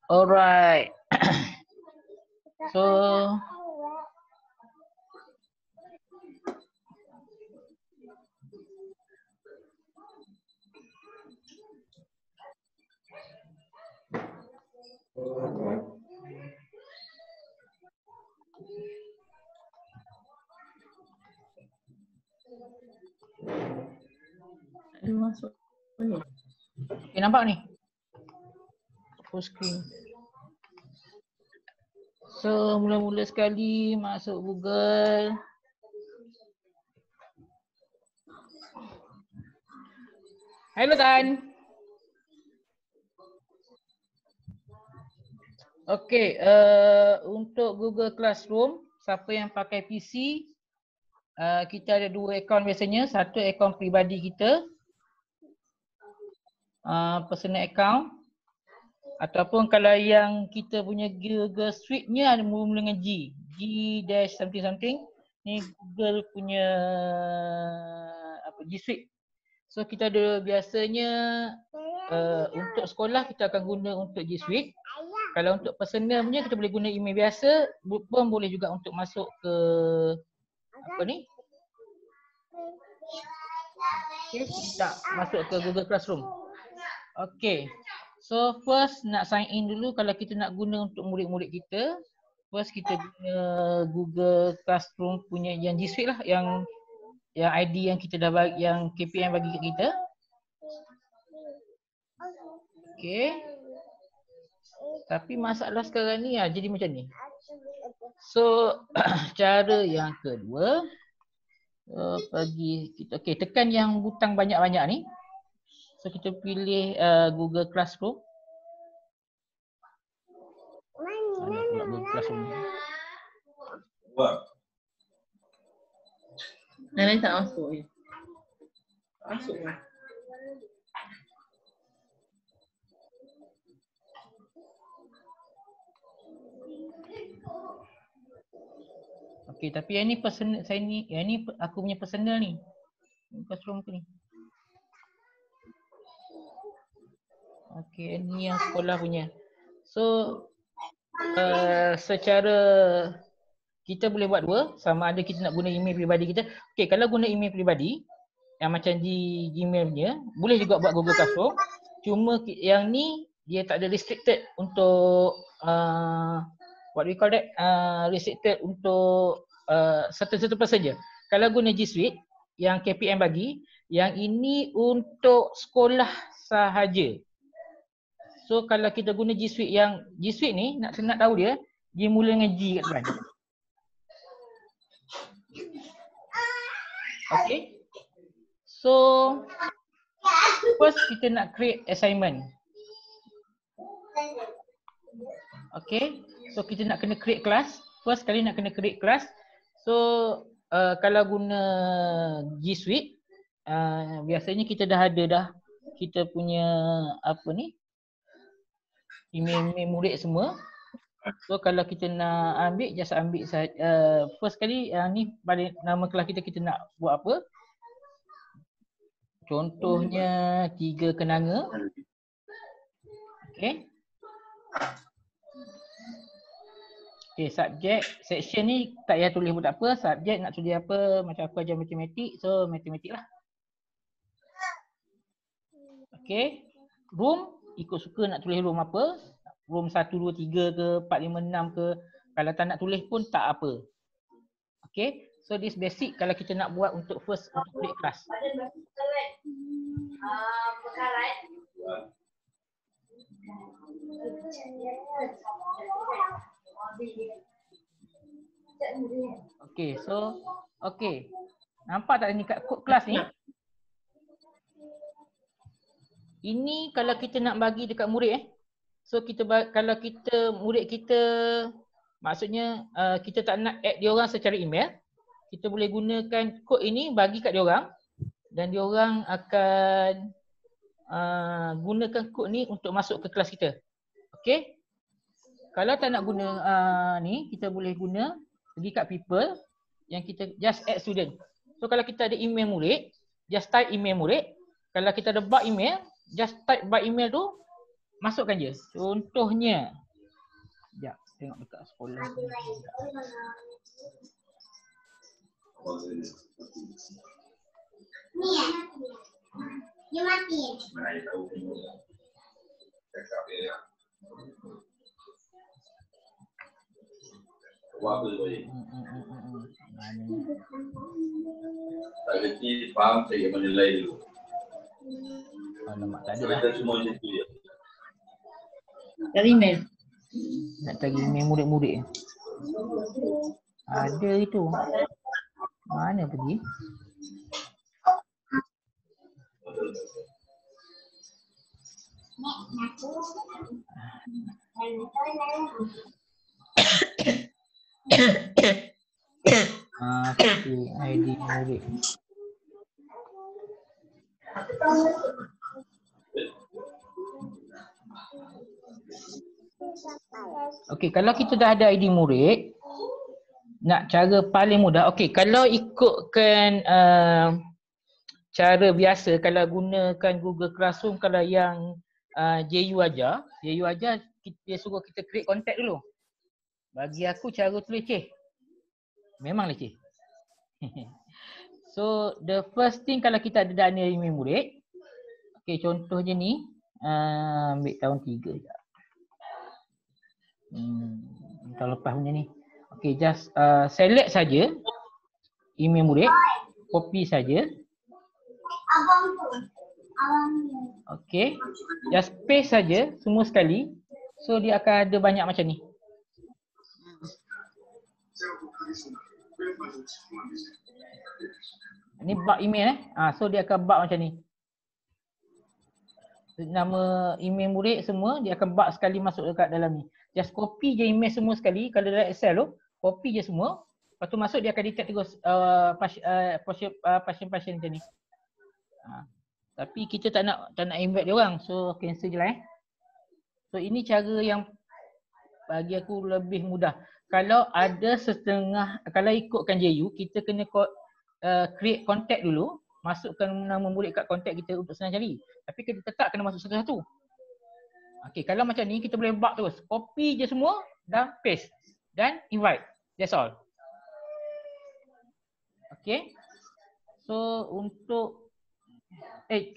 Alright. So Ada masuk. okay, nampak ni? Full screen. So mula-mula sekali masuk Google. Hello Tan. Okay, untuk Google Classroom, siapa yang pakai PC, kita ada dua akaun biasanya. Satu akaun peribadi kita, personal account. Ataupun kalau yang kita punya Google Suite-nya ada mula-mula dengan G. G-something-something. Ni Google punya G Suite. So kita ada biasanya untuk sekolah kita akan guna untuk G Suite. Kalau untuk personal punya kita boleh guna email biasa, pun boleh juga untuk masuk ke apa ni? Okay, kita masuk ke Google Classroom. Okay. So first nak sign in dulu kalau kita nak guna untuk murid-murid kita. First kita guna Google Classroom punya yang G Suite lah, yang ID yang kita dah bagi, yang KPM bagi kat kita. Okay. Tapi masalah sekarang ni jadi macam ni. So cara yang kedua, bagi kita, okay, tekan yang butang banyak-banyak ni. So kita pilih Google Classroom. Google Classroom. Nenek tak masuk je. Masuk lah. Okey, tapi yang ni personal, saya ni, yang ni aku punya personal ni. Classroom aku ni. Okey, ni yang sekolah punya. So secara kita boleh buat dua, sama ada kita nak guna email peribadi kita. Okey, kalau guna email peribadi yang macam di Gmail punya, boleh juga buat Google Classroom. Cuma yang ni dia tak ada restricted untuk what we call that, restricted untuk certain person je. Kalau guna G Suite yang KPM bagi, yang ini untuk sekolah sahaja. So kalau kita guna G Suite, yang G Suite ni nak tahu dia mula dengan G kat depan. Okay. So first kita nak create assignment. Okay. So kita nak kena create class. First kali nak kena create class. So kalau guna G Suite, biasanya kita dah ada dah kita punya apa ni, email murid semua. So kalau kita nak ambil, just ambil saja. First kali ni pada nama kelas kita nak buat apa? Contohnya 3 kenanga. Okay. Okay, subjek, section ni tak payah tulis pun tak apa. Subjek nak tulis apa, macam aku ajar matematik, so matematik lah. Okay. Room, ikut suka nak tulis room apa. Room 1, 2, 3 ke, 4, 5, 6 ke. Kalau tak nak tulis pun tak apa. Okay. So this basic kalau kita nak buat untuk first untuk create class. Okay, so okay. Nampak tak ni kat kod kelas ni? Ini kalau kita nak bagi dekat murid So kita kalau kita murid kita, maksudnya kita tak nak add dia orang secara email, kita boleh gunakan kod ini bagi kat dia orang dan dia orang akan gunakan kod ni untuk masuk ke kelas kita. Okey. Kalau tak nak guna ni, kita boleh guna pergi kat people yang kita just add student. So kalau kita ada email murid, just type email murid. Kalau kita ada bug email, just type bug email tu, masukkan je. Contohnya. Sekejap, tengok dekat sekolah. Ni ya. Dia mati. Tak kerti faham saya menilai dulu. Alamak, tak ada lah. Kita semua macam tu je. Dari email. Nak cari email murid-murid. Ada itu. Mana pergi? Okey, ID murid. Okey, kalau kita dah ada ID murid, nak cara paling mudah. Okey, kalau ikutkan cara biasa, kalau gunakan Google Classroom, kalau yang JU ajar, dia suruh kita create contact dulu. Bagi aku cara tu leceh. Memang leceh. So, the first thing kalau kita ada dana email murid, okey, contohnya ni, ambil tahun 3 je. Tahun lepas punya ni. Okey, just select saja email murid, copy saja. Abang tu. Abang tu. Okey, just paste saja semua sekali. So dia akan ada banyak macam ni. Ini bug email so dia akan bug macam ni. Nama email murid semua dia akan bug sekali masuk dekat dalam ni. Just copy je email semua sekali. Kalau dalam Excel tu, copy je semua. Lepas tu masuk dia akan detect terus pasien-pasien macam ni. Tapi kita tak nak invite dia orang. So cancel je lah So ini cara yang bagi aku lebih mudah. Kalau ada setengah, kalau ikutkan JU, kita kena create contact dulu. Masukkan nama murid kat contact kita untuk senang cari. Tapi kita tetap kena masuk satu-satu. Okey, kalau macam ni kita boleh bug terus. Copy je semua dan paste. Dan invite. That's all. Okey. So untuk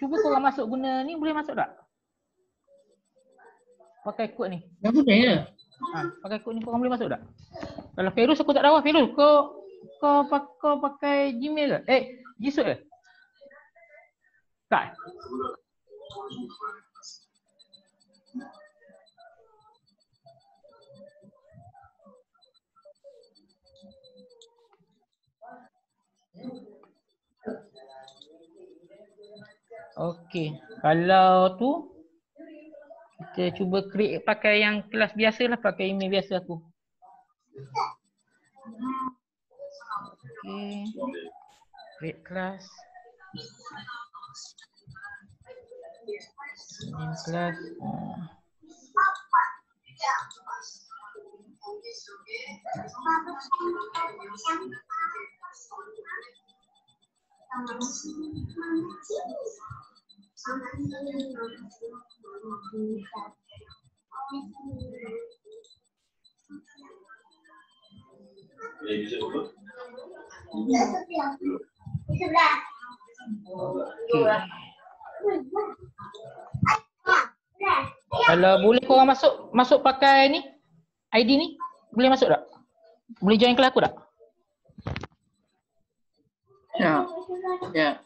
cuba korang masuk guna ni, boleh masuk tak? Pakai kod ni. Dah boleh ke? Pakai kod ni korang boleh masuk tak? Kalau Ferus aku tak tahu. Ferus kau pakai Gmail ke? G Suite ke? Tak. Okey, kalau tu kita cuba create pakai yang kelas biasa lah, pakai email biasa aku. Okey. Create class. Name class. Kalau boleh korang masuk pakai ni ID ni, boleh masuk tak? Boleh join kelas aku tak? Ya. Ya.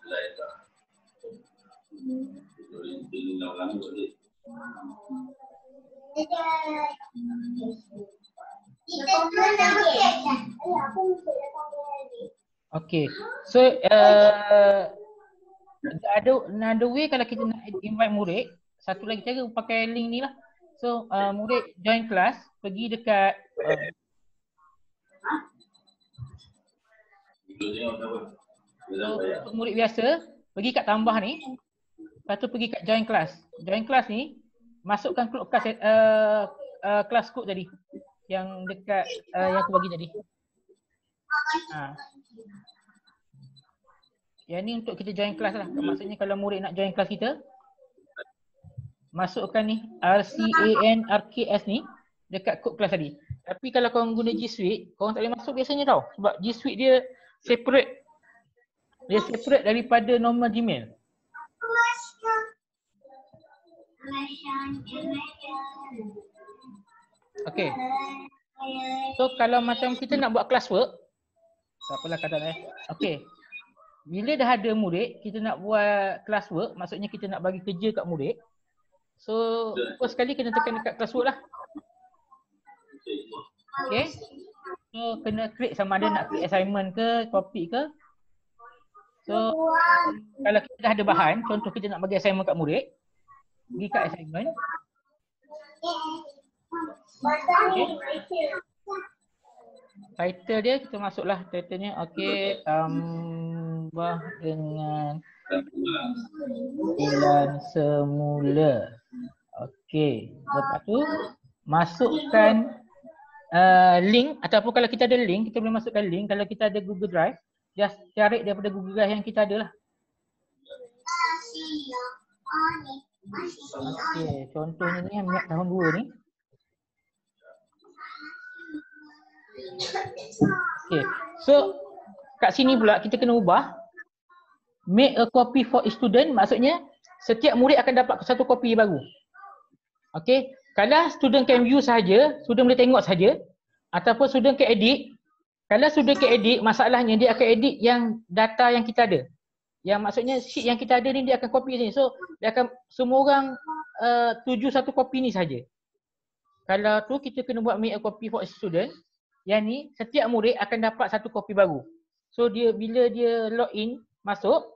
Okay, so ada another way kalau kita nak invite murid, satu lagi cara pakai link ni lah. So murid join kelas, pergi dekat untuk murid biasa, pergi kat tambah ni, lepas tu pergi kat join kelas. Join kelas ni, masukkan kelas code tadi yang dekat yang aku bagi tadi. Yang ni untuk kita join kelas lah. Maksudnya kalau murid nak join kelas kita, masukkan ni RCAN RKS ni dekat kod kelas tadi. Tapi kalau korang guna G Suite, korang tak boleh masuk biasanya tau. Sebab G Suite dia separate. Dia separate daripada normal Gmail. Okay. So kalau macam kita nak buat classwork, tak apalah kata okay. Bila dah ada murid, kita nak buat classwork, maksudnya kita nak bagi kerja kat murid. So first sekali kena tekan dekat classwork lah. Okay. So kena create sama ada nak create assignment ke, topik ke. So kalau kita dah ada bahan, contoh kita nak bagi assignment kat murid, pergi kat assignment. Okay. Title dia kita masuklah title-nya okey, tambah dengan bulan semula. Okey, lepas tu masukkan link ataupun kalau kita ada link, kita boleh masukkan link. Kalau kita ada Google Drive, just cari daripada Google Drive yang kita ada lah. Okey, contohnya ni yang tahun 2 ni. Okay, so kat sini pula kita kena ubah make a copy for each student, maksudnya setiap murid akan dapat satu kopi baru. Okay, kalau student can view sahaja, student boleh tengok sahaja, ataupun student can edit. Kalau student can edit, masalahnya dia akan edit yang data yang kita ada. Yang maksudnya sheet yang kita ada ni dia akan copy sini. So dia akan semua orang tuju satu kopi ni saja. Kalau tu kita kena buat make a copy for each student. Yang ni setiap murid akan dapat satu kopi baru. So dia bila dia login masuk,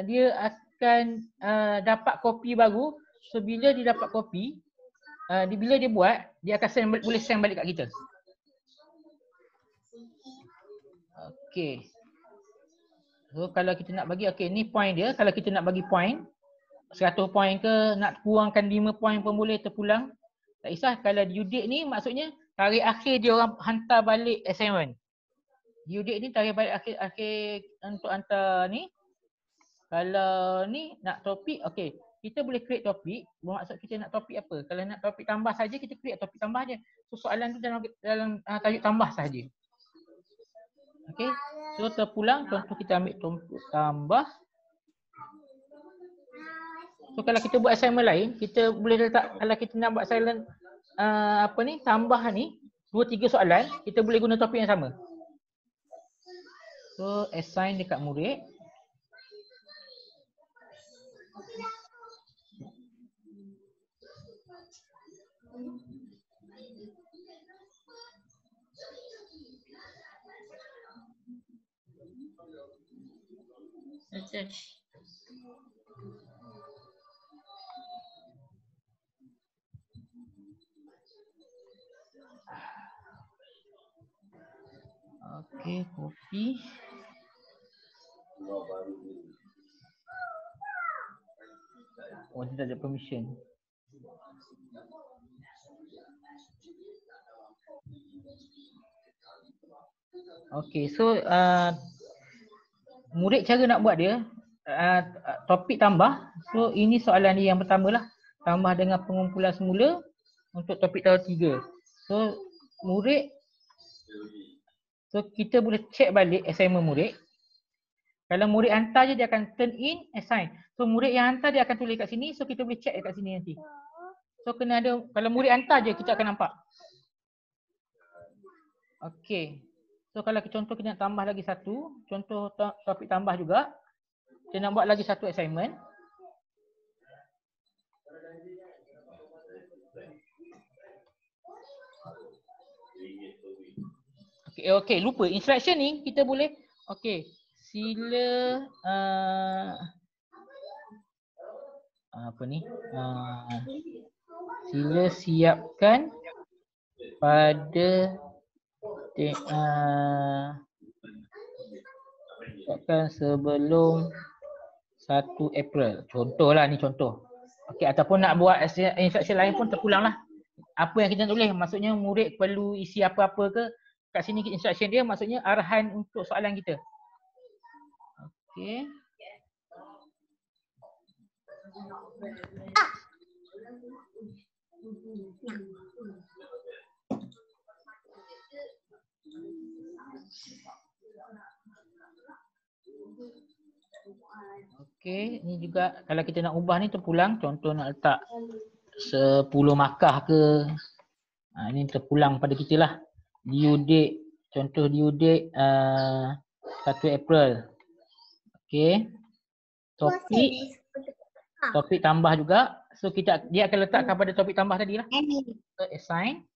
dia akan dapat kopi baru. So bila dia dapat kopi, bila dia buat, dia akan boleh send balik kat kita. Okay. So kalau kita nak bagi, okay ni point dia. Kalau kita nak bagi point 100 point ke, nak kurangkan 5 point pun boleh terpulang. Tak kisah. Kalau due date ni maksudnya tarikh akhir dia orang hantar balik assignment. Due date ni tarikh balik akhir untuk hantar ni. Kalau ni nak topik, okey. Kita boleh create topik. Bermaksud kita nak topik apa? Kalau nak topik tambah saja, kita create topik tambah je. So soalan tu dalam tajuk tambah saja. Okey. So terpulang, contoh kita ambil topik tambah. So kalau kita buat assignment lain, kita boleh letak, kalau kita nak buat assignment tambah ni 2-3 soalan, kita boleh guna topik yang sama. So assign dekat murid. Okey, copy. Oh, dia tak ada permission. Okey, so murid cara nak buat dia topik tambah. So ini soalan dia yang pertama lah. Tambah dengan pengumpulan semula untuk topik tahun 3. So murid, so kita boleh check balik assignment murid. Kalau murid hantar je dia akan turn in, assign. So murid yang hantar dia akan tulis kat sini, so kita boleh check dekat sini nanti. So kena ada, kalau murid hantar je kita akan nampak. Okey. So kalau contoh kita nak tambah lagi satu, contoh topik tambah juga. Kita nak buat lagi satu assignment. Okey, lupa instruction ni kita boleh, okey, sila sila siapkan pada siapkan sebelum 1 April. Contohlah ni contoh. Okey, ataupun nak buat instruction lain pun terpulang lah. Apa yang kita nak tulis, maksudnya murid perlu isi apa-apa ke, kat sini instruction dia maksudnya arahan untuk soalan kita. Okey. Okey, ni juga kalau kita nak ubah ni terpulang, contoh nak letak 10 markah ke. Ni terpulang pada kita lah. Due date, contoh due date 1 April. Okey. Topik tambah juga. So dia akan letakkan pada topik tambah tadi lah. So, assign.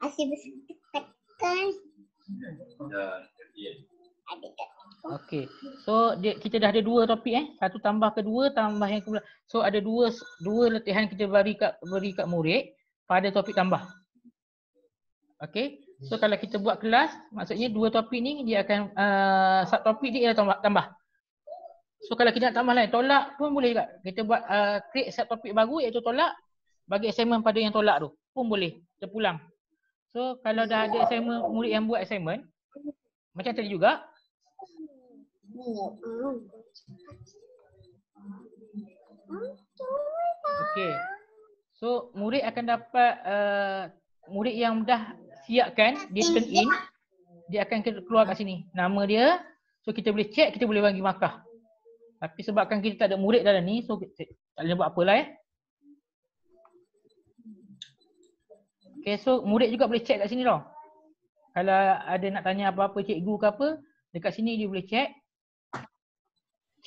Asyik bersetekan. Okey. So kita dah ada 2 topik Satu tambah kedua, tambah yang kedua. So ada dua latihan kita beri kat murid pada topik tambah. Okey. So kalau kita buat kelas, maksudnya 2 topik ni dia akan subtopik dia ialah tambah. So kalau kita nak tambah lain, tolak pun boleh juga. Kita buat create subtopik baru iaitu tolak, bagi assignment pada yang tolak tu pun boleh terpulang. So kalau dah ada assignment, murid yang buat assignment macam tadi juga. Okey. So murid akan dapat murid yang dah siapkan, dia turn in, dia akan keluar kat sini. Nama dia. So kita boleh check, kita boleh bagi markah. Tapi sebabkan kita tak ada murid dalam ni, so tak boleh buat apalah Okay, so murid juga boleh check kat sini tau. Kalau ada nak tanya apa-apa cikgu ke apa, dekat sini dia boleh check.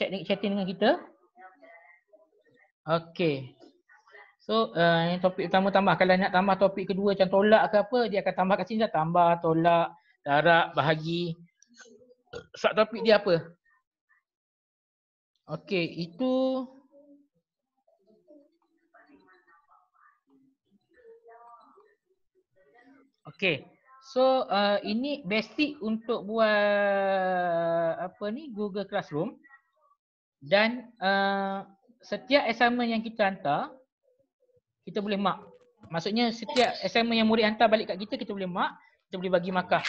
Chatting dengan kita. Okay. So yang topik pertama tambah. Kalau nak tambah topik kedua macam tolak ke apa, dia akan tambah kat sini dah. Tambah, tolak, darab, bahagi. Subtopik dia apa? Okay, itu okay. So ini basic untuk buat apa ni, Google Classroom. Dan setiap assignment yang kita hantar, kita boleh mark. Maksudnya setiap assignment yang murid hantar balik kat kita, kita boleh mark, kita boleh bagi markah.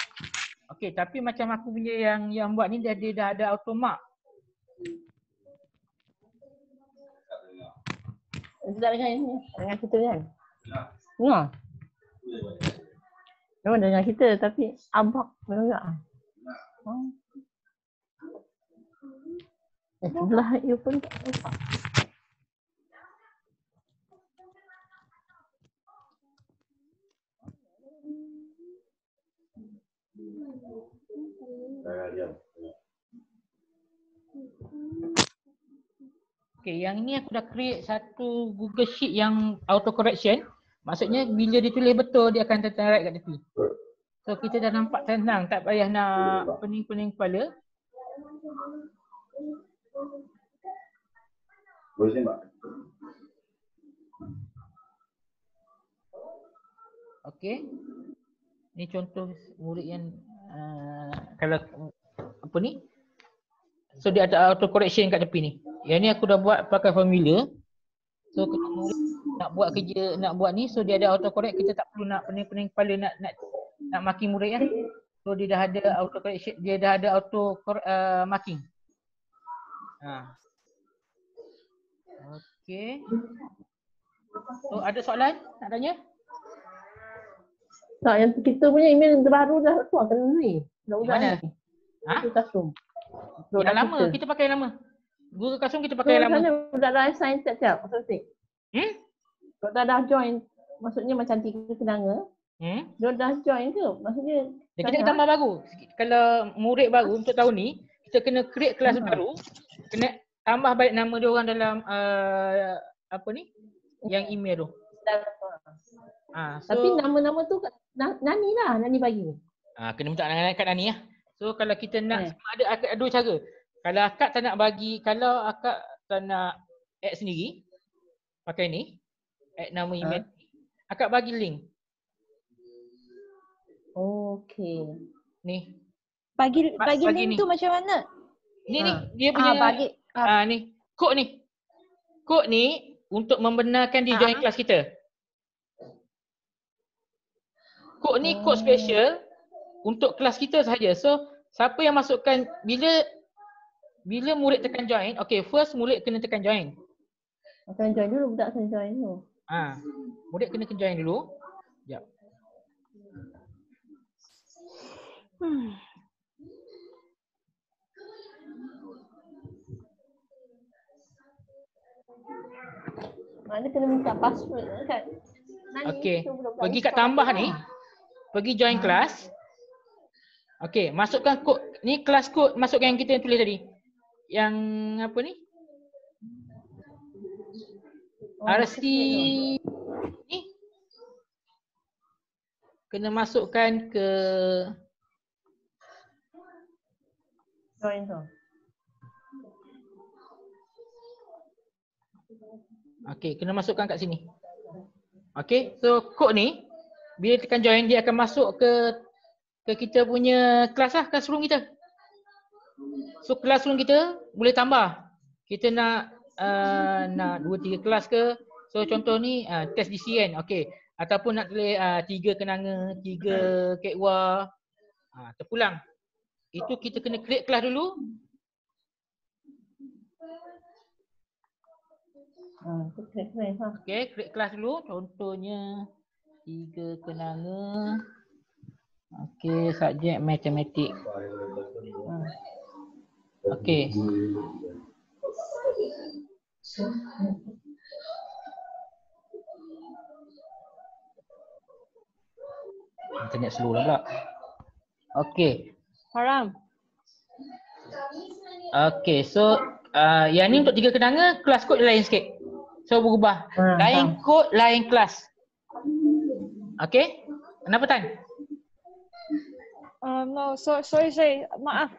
Okey, tapi macam aku punya yang buat ni dia dah ada auto mark. Tak dengan kita kan? Dengar. Memang dengar kita tapi abang dengar. Sebelah you pun tak nampak. Okay, yang ni aku dah create satu Google Sheet yang auto correction. Maksudnya bila ditulis betul dia akan tertera kat tepi. So kita dah nampak tenang, tak payah nak pening-pening kepala. Boleh tembak? Okey. Ni contoh murid yang kalau apa ni? So dia ada auto correction kat tepi ni. Yang ni aku dah buat pakai formula. So kalau murid nak buat kerja, nak buat ni, so dia ada auto correct, kita tak perlu nak pening-pening kepala nak maki murid kan. So dia dah ada auto correction, dia dah ada auto marking. Okey. So ada soalan nak tanya? Tak, yang kita punya email terbaru dah keluar ke ni. Mana? Google Classroom. Yang lama, kita pakai yang lama. Google Classroom kita pakai yang lama. Budak dah assign tiap-tiap maksudnya. Budak dah join, maksudnya macam 3 kenanga. Dia dah join ke? Maksudnya kita kena tambah baru. Kalau murid baru untuk tahun ni, kita kena create kelas baru. Kena tambah balik nama dia orang dalam apa ni? Yang email tu. So, tapi nama-nama tu Nani lah, Nani bagi. Kena minta kat Nani lah. So kalau kita nak ada dua cara. Kalau akak tak nak bagi, kalau akak tak nak add sendiri, pakai ni, add nama email, akak bagi link. Okey. Ni. Bagi link ni tu macam mana? Ni dia punya bagi ni. Kod ni. Kod ni untuk membenarkan dia join kelas kita. Kod ni kod special untuk kelas kita sahaja. So siapa yang masukkan bila murid tekan join, okay, first murid kena tekan join. Kena join dulu, budak kena join dulu. Murid kena join dulu. Sekejap. Mana kena minta password kan? Okey. Pergi kat tambah ni. Pergi join kelas. Okey, masukkan kod. Ni kelas kod masukkan yang kita tulis tadi. Yang apa ni? RC ni kena masukkan ke join tu. Okey, kena masukkan kat sini. Okey, so kod ni bila tekan join dia akan masuk ke kita punya kelas lah, classroom kita. So classroom kita boleh tambah. Kita nak 2-3 kelas ke. So contoh ni test DC kan. Okey, ataupun nak tulis 3 kenanga, 3 kekwa. Terpulang. Itu kita kena create kelas dulu. Okey, create kelas dulu. Contohnya 3 kenanga. Okey, subjek matematik. Okey. Internet slow lah pula. Okey. Haram. Okey, so yang ni untuk 3 kenanga, kelas kod lain sikit. So berubah. Lain kod, lain kelas. Okey? Kenapa Tan? No, sorry. Maaf.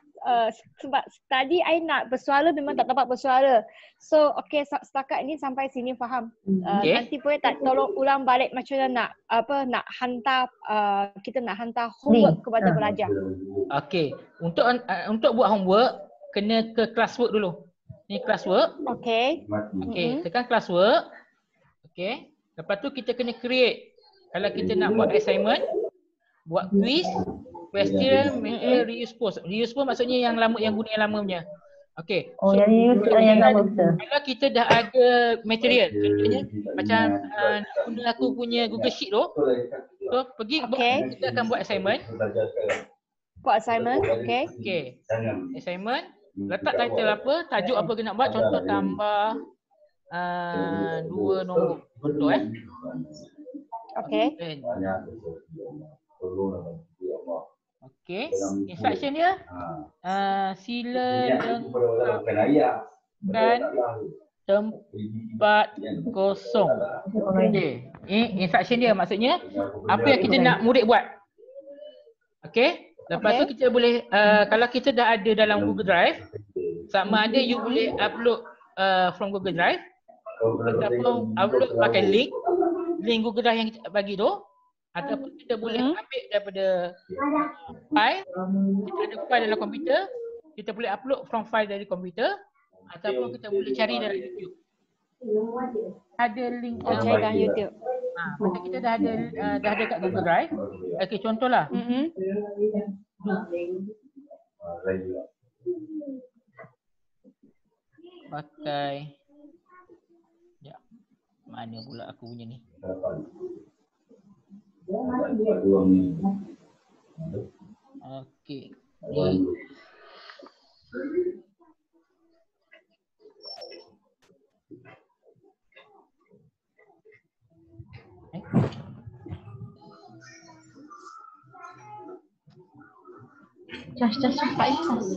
Sebab tadi I nak bersuara memang tak dapat bersuara. So okay, setakat ni sampai sini faham. Nanti boleh tak tolong ulang balik macam mana nak hantar kita nak hantar homework kepada pelajar. Okey, untuk buat homework kena ke classwork dulu. Ni classwork. Okey. Okey, tekan classwork. Okey. Lepas tu kita kena create. Kalau kita nak buat assignment, buat quiz, question, reuse post. Reuse post maksudnya yang lama, yang guna yang lama punya. Okey. Oh, so, yang lama betul. Kalau kita dah ada material, contohnya macam guna aku punya Google Sheet tu. So pergi kita akan buat assignment. Buat assignment, okey. Okey. Assignment, letak title apa, tajuk apa kita nak buat, contoh tambah 2 nombor. Contoh Okey. Okey, instruction dia sila lengkapkan tempat kosong. Okey, instruction dia maksudnya apa yang kita nak murid buat. Okey, lepas tu kita boleh kalau kita dah ada dalam Google Drive, sama ada you boleh upload from Google Drive ataupun upload pakai link Google Drive yang kita bagi tu, ataupun kita boleh ambil daripada file. Kita ada file dalam komputer, kita boleh upload from file dari komputer, ataupun kita boleh cari dalam YouTube. Ada link Cari dalam YouTube. Macam kita dah ada kat Google Drive. Okey, contohlah. Pakai mana pula aku punya ni? Okey. Ni. Just fight us.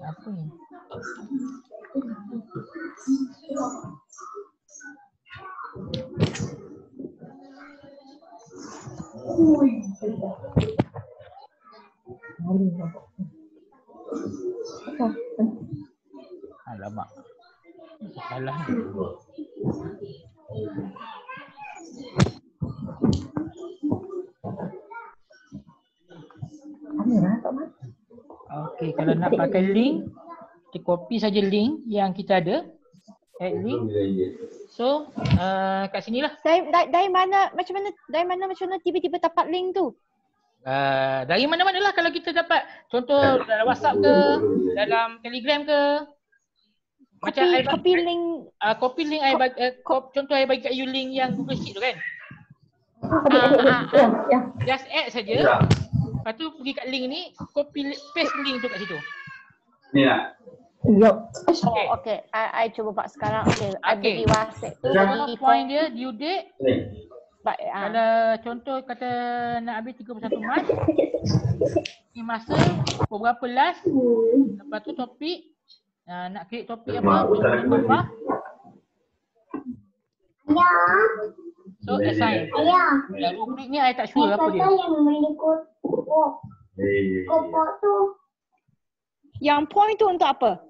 Apa ni? Alamak. Salah ni. Okey, kalau nak pakai link, kita copy saja link yang kita ada. Add link. So, kat sinilah. Dari mana macam mana tiba-tiba dapat link tu? Dari mana-mana lah kalau kita dapat. Contoh dalam WhatsApp ke, dalam Telegram ke. Macam Copy link. Copy link contoh I bagi kat you link yang Google Sheet tu kan. Just add saja. Lepas tu pergi kat link ni, paste link tu kat situ. Ni lah. Okay. I cuba buat sekarang. I bagi WhatsApp tu. Point dia, due date. Ni. Kalau contoh kata nak habis 31 Mac. Ni masa, beberapa last. Lepas tu topik. Nak create topik apa? Tambah. Ya. So assign. Ya. Rubrik ni I tak sure apa dia. Yang beli kopok. Kopok tu. Yang point tu untuk apa?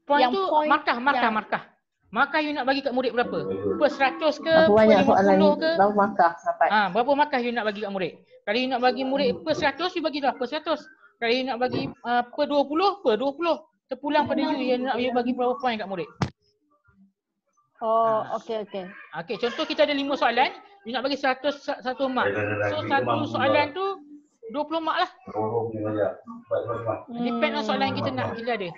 Point Yang tu point markah. Markah you nak bagi kat murid berapa? Per 100 ke? Berapa banyak per soalan 50 ke? berapa markah dapat? Berapa markah you nak bagi kat murid? Kalau you nak bagi murid per 100, you bagi dah per 100. Kalau you nak bagi per 20, per 20. Terpulang pada you nak you bagi berapa point kat murid. Okay. Okay, contoh kita ada 5 soalan, you nak bagi 100 satu mark. So satu soalan tu 20 mark lah. Depend on soalan yang kita nak, bila ada.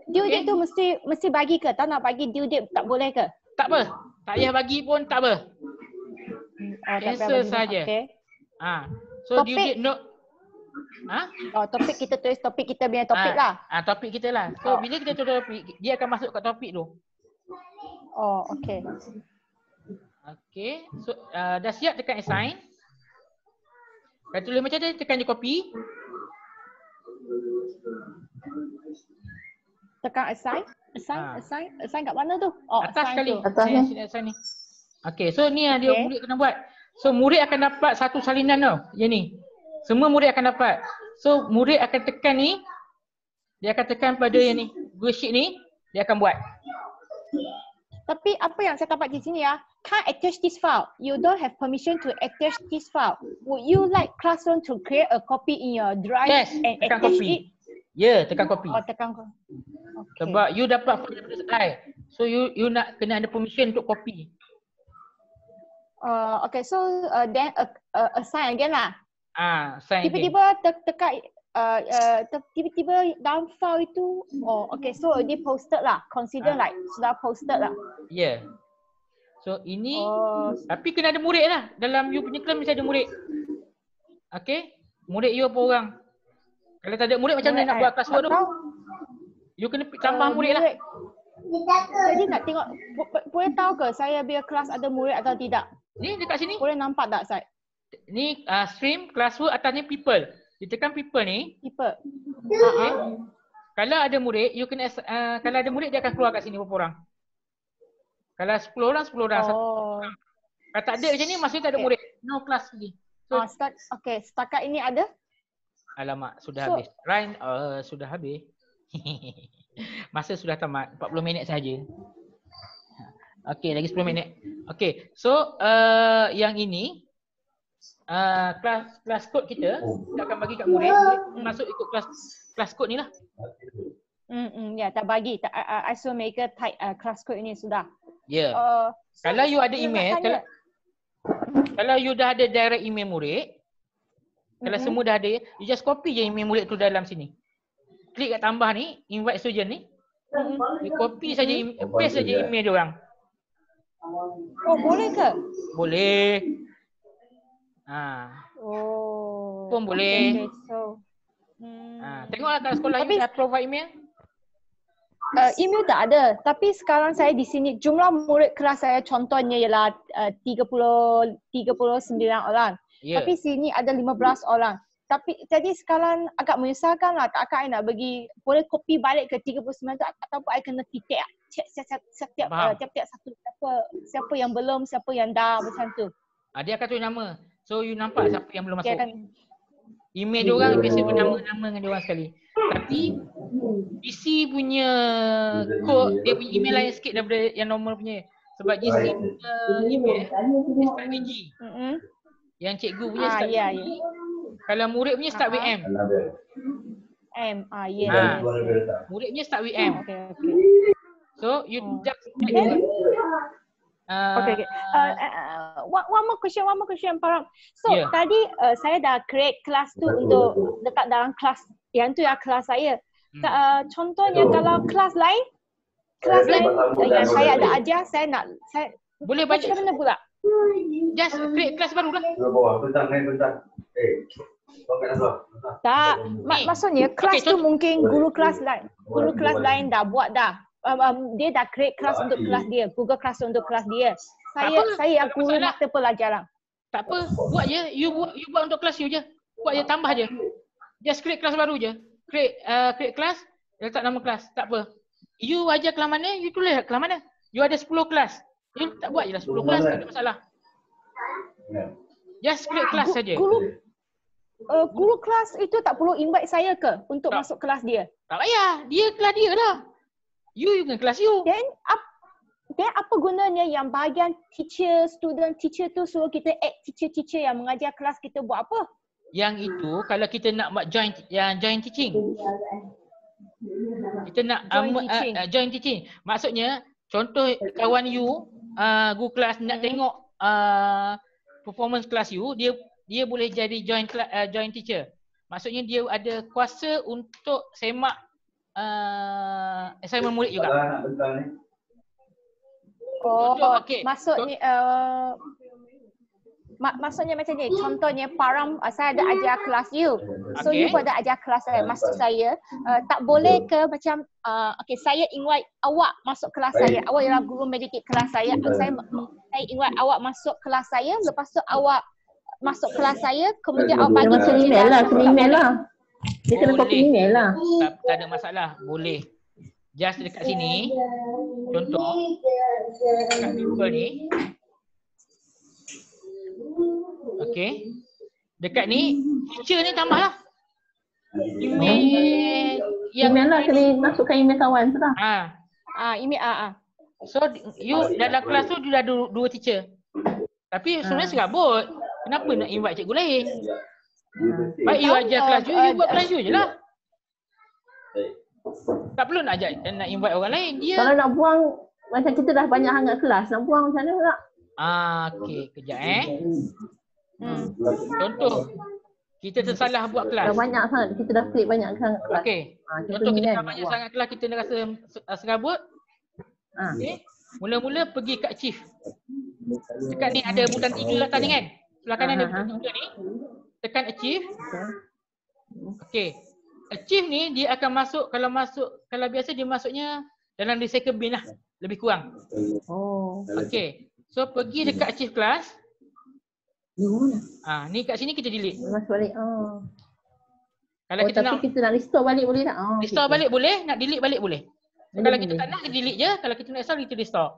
Due date tu mesti bagi ke? Tak nak bagi due date tak boleh ke? Tak apa. Tak payah bagi pun tak apa. Answer saja. Okay. So due date no. Topik kita tulis topik kita punya topik lah. Topik kita lah. So bila kita tulis topik, dia akan masuk kat topik tu. Okay. Okay. So dah siap, tekan assign. Kalau tulis macam tu, tekan je copy. Tekan assign. Assign kat mana tu? Atas sekali. Atas ni. Assign ni. Okay, so ni dia murid kena buat. So murid akan dapat satu salinan tau. Yang ni. Semua murid akan dapat. So murid akan tekan ni. Dia akan tekan pada yang ni. Google Sheet ni. Dia akan buat. Tapi apa yang saya dapat di sini can't attach this file. You don't have permission to attach this file. Would you like Classroom to create a copy in your drive and tekan attach copy. it? Tekan copy. Tekan copy. Okay. Sebab you dapat file daripada I. So you nak kena ada permission untuk copy. Okay, so then assign again lah. Assign tiba-tiba tekan tiba-tiba dalam file itu okay, so dia posted lah. Consider like sudah posted lah. So ini tapi kena ada murid lah. Dalam you punya kelas mesti ada murid. Okay, murid you apa orang? Kalau tak ada murid macam mana nak buat kelas tu? You kena tambah murid lah. Jadi nak tengok, boleh tahu ke saya biar kelas ada murid atau tidak? Ni dekat sini. Boleh nampak tak Syed? Ni stream, classwork, atasnya people. Ditekan people ni. People. Kalau ada murid, you kena kalau ada murid dia akan keluar kat sini berapa orang. Kalau 10 orang, 10 orang. Kalau tak ada macam ni, maksudnya tak ada murid. No class lagi. So, setakat ini ada? Alamak, sudah habis. Ryan, sudah habis. Masa sudah tamat, 40 minit saja. Okey, lagi 10 minit. Okey, so yang ini kelas kod kita akan bagi kat murid masuk ikut kelas kod ni lah. Tak bagi. I suruh mereka type kelas kod ini sudah. Kalau you ada email, kalau you dah ada direct email murid, kalau semua dah ada, you just copy je email murid tu dalam sini. Klik kat tambah ni, invite student ni. You copy saja, paste saja email dia orang. Boleh ke? Boleh. Pun boleh. Okay, so tengoklah kalau sekolah you dah provide email. Email tak ada, tapi sekarang saya di sini jumlah murid kelas saya contohnya ialah 39 orang. Tapi sini ada 15 orang. Tapi jadi sekarang agak menyesalkan lah. Kakak nak bagi, boleh copy balik ke 39 tu ataupun I kena titik setiap satu siapa yang belum, siapa yang dah macam tu. Dia akan tulis nama. So you nampak siapa yang belum masuk. Email dia orang biasa bernama-nama dengan dia orang sekali. Tapi GC punya kod, dia punya email lain sikit daripada yang normal punya. Sebab GC punya email dia start with G. Yang cikgu punya start with G. Kalau murid punya start with M. Yes. Murid punya start with M. Okay. So you just Okay. One more question, Param. So tadi saya dah create kelas tu untuk letak dalam kelas yang tu ya kelas saya. Contohnya kalau kelas lain yang saya ada ajar, saya boleh baca macam mana pula? Just create kelas baru lah. Tak, maksudnya kelas tu mungkin guru kelas lain dah buat dah. Dia dah create kelas untuk kelas dia, Google Classroom untuk kelas dia. Saya guru mata pelajaran. Tak apa, buat je. You buat untuk kelas you je. Buat je, tambah je. Just create kelas baru je. Create kelas, letak nama kelas. Tak apa. You ajar kelas mana, you tulis kelas mana. You ada 10 kelas. You tak buat je lah 10 kelas, tak ada masalah. Just create kelas saja. Guru kelas itu tak perlu invite saya ke untuk masuk kelas dia? Tak payah. Dia kelas dia dah. You dengan kelas you. Then apa gunanya yang bahagian teacher tu suruh kita add teacher yang mengajar kelas kita buat apa? Yang itu kalau kita nak buat join teaching. Kita nak join teaching. Maksudnya contoh kawan you guru kelas nak tengok performance kelas you, dia boleh jadi join teacher. Maksudnya dia ada kuasa untuk semak assignment murid juga. Maksudnya macam ni. Contohnya Param, saya ada ajar kelas you. So you pun ada ajar kelas saya. Maksud saya tak boleh ke macam saya invite awak masuk kelas saya. Awak ialah guru mediket kelas saya. Saya invite awak masuk kelas saya. Lepas tu awak masuk kelas saya, kemudian awak bagi kena email lah. Dia kena copy email lah. Tak ada masalah, boleh. Just dekat sini, contoh dekat Google ni. Okey. Dekat ni, teacher ni tambahlah. Email lah, kena masukkan email kawan tu lah. Email So, you dalam kelas tu dia ada 2 teacher. Tapi sebenarnya serabut. Kenapa nak invite cikgu lain? Baik you ajar kelas you buat kelas you je lah. Tak perlu nak invite orang lain. Kalau nak buang, macam kita dah banyak hangat kelas, nak buang macam mana pula? Okey, kejap Contoh, kita tersalah buat kelas. Dah banyak sangat, kita dah klik banyak sangat kelas. Okey, contoh kita dah banyak sangat kelas, kita dah rasa serabut. Okey, mula-mula pergi kat chief. Dekat ni ada butang 3 atas ni kan? Sebelah kanan ada butang 3 ni. Tekan achieve. Okey. Achieve ni dia akan masuk, kalau biasa dia masuknya dalam recycle bin lah. Lebih kurang. Okey. So pergi dekat achieve class. Ni kat sini kita delete. Masuk balik. Kalau kita nak kita nak restore balik boleh tak? Restore balik boleh, nak delete balik boleh. Kalau kita tak nak, kita delete je. Kalau kita nak restore, kita restore.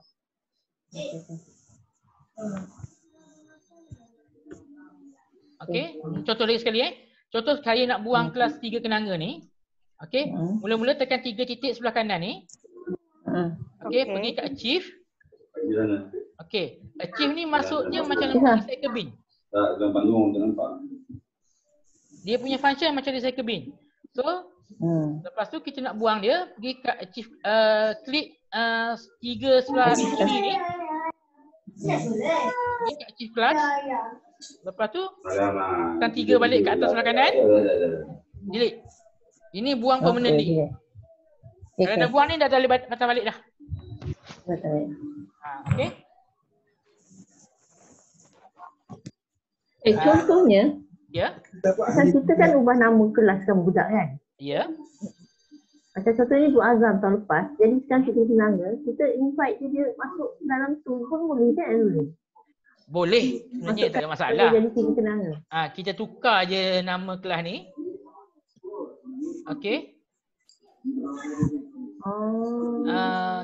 Okey, contoh lagi sekali Contoh saya nak buang kelas 3 kenanga ni. Okey, mula-mula tekan 3 titik sebelah kanan ni. Okey, pergi ke achieve. Okey, achieve ni masuknya macam recycle bin. Tak, dalam panggung tak nampak. Dia punya function macam recycle bin. So, lepas tu kita nak buang dia, pergi ke achieve, klik 3 sebelah kiri ni. Pergi ke achieve class. Lepas tu tekan 3 balik ke atas sebelah kanan. Delete. Ini buang permanently. Kalau dah buang ni dah datang balik dah. Okey. Contohnya, kita kan ubah nama kelas kan budak kan? Ya. Macam contohnya Ibu Azam tahun lepas, jadi sekarang kita kenanga, kita invite dia masuk dalam tu pun boleh kan? Boleh, sebenarnya tak ada masalah. Jadi kita kenanga. Kita tukar je nama kelas ni. Okey.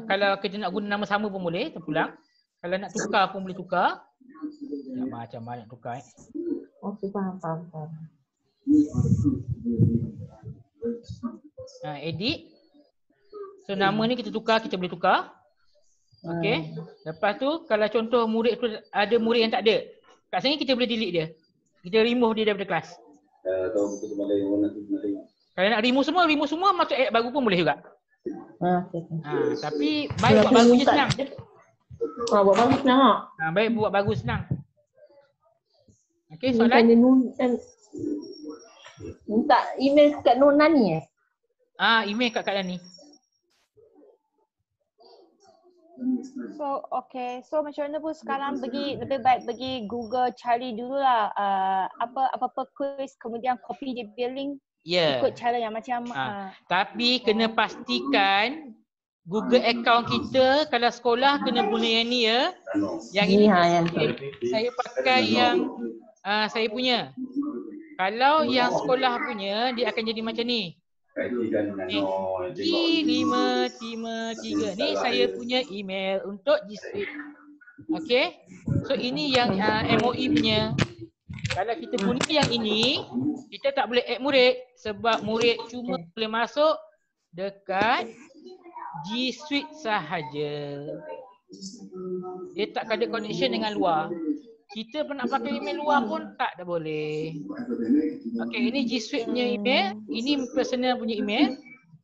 Kalau kita nak guna nama sama pun boleh, terpulang. Kalau nak tukar pun boleh tukar. Macam mana nak tukar Okey, faham. Edit. So nama ni kita tukar, kita boleh tukar. Okey. Lepas tu kalau contoh murid tu ada murid yang tak ada, kat sini kita boleh delete dia. Kita remove dia daripada kelas. Kalau nak remove semua masuk add baru pun boleh juga. Okay. Tapi baik buat baru je senang. Buat bagus senang tak? Baik, buat bagus senang. Okey, Minta soalan? Minta email kat Nur Nani Email kat Kak Dani. So okay, so macam mana pun sekarang lebih baik pergi Google cari dululah apa quiz, kemudian copy dia link, ikut cara yang macam tapi kena pastikan Google account kita kalau sekolah kena guna yang ni ya. Yang ini saya pakai yang saya punya. Kalau yang sekolah punya dia akan jadi macam ni. G553 ni saya punya email untuk G Suite. Okey. So ini yang MOE punya. Kalau kita guna yang ini, kita tak boleh add murid sebab murid cuma boleh masuk dekat G Suite sahaja. Dia tak ada connection dengan luar. Kita pun nak pakai email luar pun tak dah boleh. Okey, ini G Suite punya email, ini personal punya email.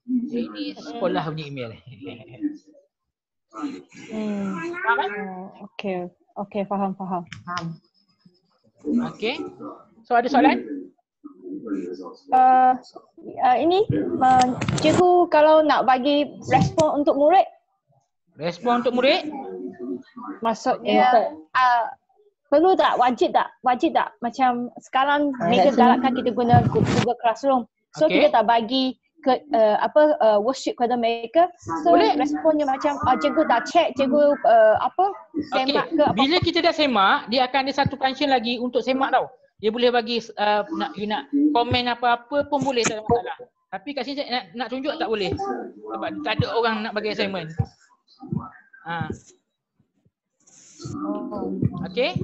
Ini sekolah punya email. Okey, faham. Okey. So ada soalan? Ini cikgu kalau nak bagi respon untuk murid. Respon untuk murid? Maksudnya perlu tak? Wajib tak? Macam sekarang mereka galakkan kita guna Google Classroom. So kita tak bagi worksheet kepada mereka. So responnya macam cikgu tak check, cikgu semak ke apa. Bila kita dah semak, dia akan ada satu function lagi untuk semak tau. Dia boleh bagi nak komen apa-apa pun boleh, tak ada masalah. Tapi kat sini nak tunjuk tak boleh. Sebab tak ada orang nak bagi assignment. Okey.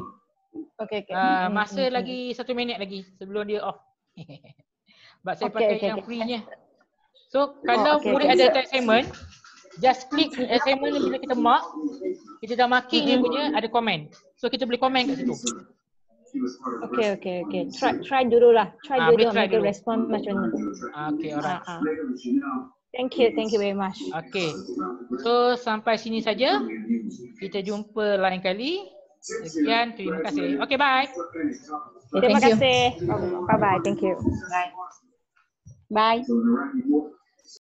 Masa lagi 1 minit lagi sebelum dia off. Sebab saya pakai yang free-nya. So kalau murid ada assignment, just click assignment bila kita mark, kita dah marking dia punya ada komen. So kita boleh komen kat situ. Okay. Try dululah. Try dulu make respon macam mana. Okay, alright. Thank you very much. Okay. So sampai sini saja. Kita jumpa lain kali. Sekian, terima kasih. Okay, bye. Terima kasih. Bye-bye. Thank you. Bye. Bye.